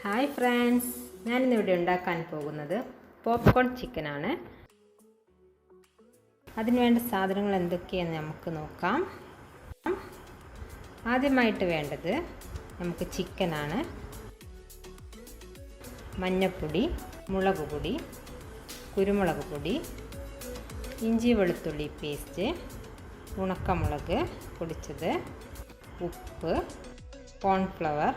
Hi friends, ഞാനിന്നിവിടെ ഉണ്ടാക്കാൻ പോകുന്നത് പോപ്കോൺ ചിക്കനാണ്. അതിനുവേണ്ട സാധനങ്ങൾ എന്തൊക്കെയെന്ന് നമുക്ക് നോക്കാം. ആദ്യമായിട്ട് വേണ്ടത് നമുക്ക് ചിക്കനാണ്. മഞ്ഞൾപ്പൊടി, മുളക് പൊടി, കുരുമുളക് പൊടി, ഇഞ്ചി വെളുത്തുള്ളി പേസ്റ്റ്, ഉണക്കമുളക് പൊടിച്ചത്, ഉപ്പ്, കോൺഫ്ലവർ,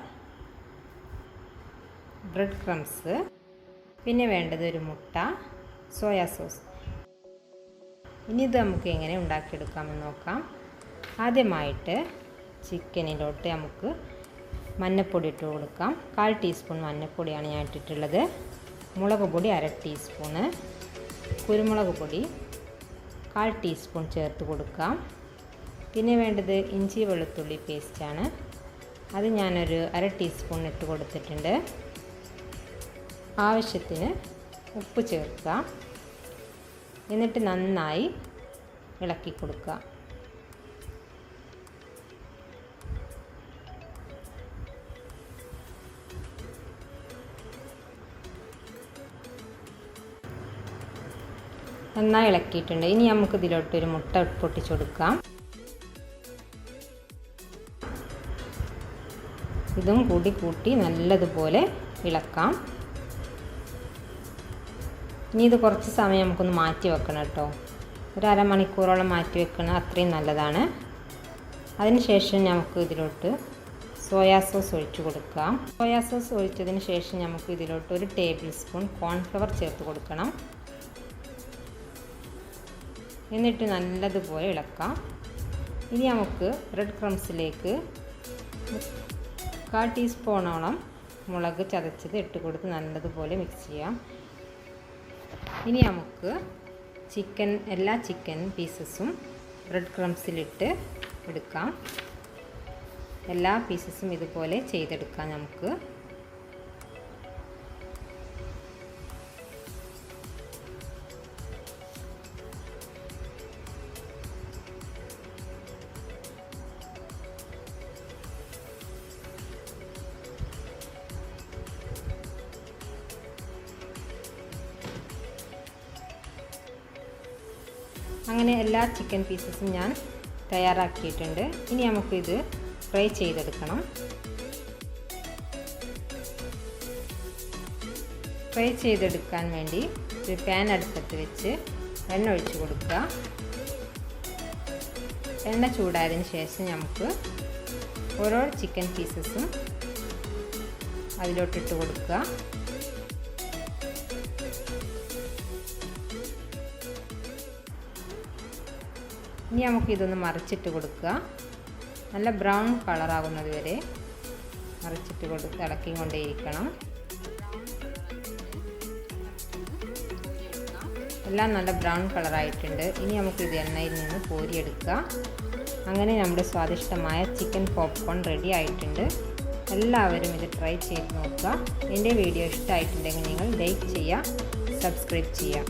ബ്രെഡ് ക്രംസ്, പിന്നെ വേണ്ടത് ഒരു മുട്ട, സോയാ സോസ്. ഇനി ഇത് നമുക്ക് എങ്ങനെ ഉണ്ടാക്കിയെടുക്കാമെന്ന് നോക്കാം. ആദ്യമായിട്ട് ചിക്കനിലോട്ട് നമുക്ക് മഞ്ഞൾപ്പൊടി ഇട്ട് കൊടുക്കാം. 1/4 ടീസ്പൂൺ മഞ്ഞൾപ്പൊടിയാണ് ഞാൻ ഇട്ടിട്ടുള്ളത്. മുളക് പൊടി 1/2 ടീസ്പൂണ്, കുരുമുളക് പൊടി 1/4 ടീസ്പൂൺ ചേർത്ത് കൊടുക്കാം. പിന്നെ വേണ്ടത് ഇഞ്ചി വെളുത്തുള്ളി പേസ്റ്റാണ്. അത് ഞാനൊരു 1/2 ടീസ്പൂൺ ഇട്ട് കൊടുത്തിട്ടുണ്ട്. ആവശ്യത്തിന് ഉപ്പ് ചേർക്കുക. എന്നിട്ട് നന്നായി ഇളക്കി കൊടുക്കുക. നന്നായി ഇളക്കിയിട്ടുണ്ട്. ഇനി നമുക്ക് ഇതിലോട്ടൊരു മുട്ട പൊട്ടിച്ചു കൊടുക്കാം. ഇതും കൂട്ടി നല്ലതുപോലെ ഇളക്കാം. ഇനി ഇത് കുറച്ച് സമയം നമുക്കൊന്ന് മാറ്റി വെക്കണം കേട്ടോ. ഒരു അരമണിക്കൂറോളം മാറ്റി വെക്കണം, അത്രയും നല്ലതാണ്. അതിനുശേഷം നമുക്ക് ഇതിലോട്ട് സോയാ സോസ് ഒഴിച്ചു കൊടുക്കാം. സോയാ സോസ് ഒഴിച്ചതിന് ശേഷം നമുക്ക് ഇതിലോട്ട് 1 ടേബിൾ സ്പൂൺ കോൺഫ്ലവർ ചേർത്ത് കൊടുക്കണം. എന്നിട്ട് നല്ലതുപോലെ ഇളക്കാം. ഇനി നമുക്ക് ബ്രെഡ് ക്രംസിലേക്ക് 1/4 ടീസ്പൂണോളം മുളക് ചതച്ചത് ഇട്ട് കൊടുത്ത് നല്ലതുപോലെ മിക്സ് ചെയ്യാം. ഇനി നമുക്ക് എല്ലാ ചിക്കൻ പീസസും ബ്രെഡ് ക്രംസിലിട്ട് എടുക്കാം. എല്ലാ പീസസും ഇതുപോലെ ചെയ്തെടുക്കാം നമുക്ക്. അങ്ങനെ എല്ലാ ചിക്കൻ പീസസും ഞാൻ തയ്യാറാക്കിയിട്ടുണ്ട്. ഇനി നമുക്കിത് ഫ്രൈ ചെയ്തെടുക്കണം. ഫ്രൈ ചെയ്തെടുക്കാൻ വേണ്ടി ഒരു പാൻ അടുപ്പത്ത് വെച്ച് എണ്ണ ഒഴിച്ച് കൊടുക്കുക. എണ്ണ ചൂടായതിന് ശേഷം നമുക്ക് ഓരോ ചിക്കൻ പീസസും അതിലോട്ടിട്ട് കൊടുക്കുക. ഇനി നമുക്ക് ഇതൊന്ന് മറിച്ചിട്ട് കൊടുക്കുക. നല്ല ബ്രൗൺ കളറാകുന്നത് വരെ മറിച്ചിട്ട് കൊടുത്ത് ഇളക്കിക്കൊണ്ടേയിരിക്കണം. എല്ലാം നല്ല ബ്രൗൺ കളറായിട്ടുണ്ട്. ഇനി നമുക്കിത് എണ്ണയിൽ നിന്ന് കോരിയെടുക്കുക. അങ്ങനെ നമ്മുടെ സ്വാദിഷ്ടമായ ചിക്കൻ പോപ്കോൺ റെഡി ആയിട്ടുണ്ട്. എല്ലാവരും ഇത് ട്രൈ ചെയ്ത് നോക്കുക. എൻ്റെ വീഡിയോ ഇഷ്ടമായിട്ടുണ്ടെങ്കിൽ നിങ്ങൾ ലൈക്ക് ചെയ്യുക, സബ്സ്ക്രൈബ് ചെയ്യുക.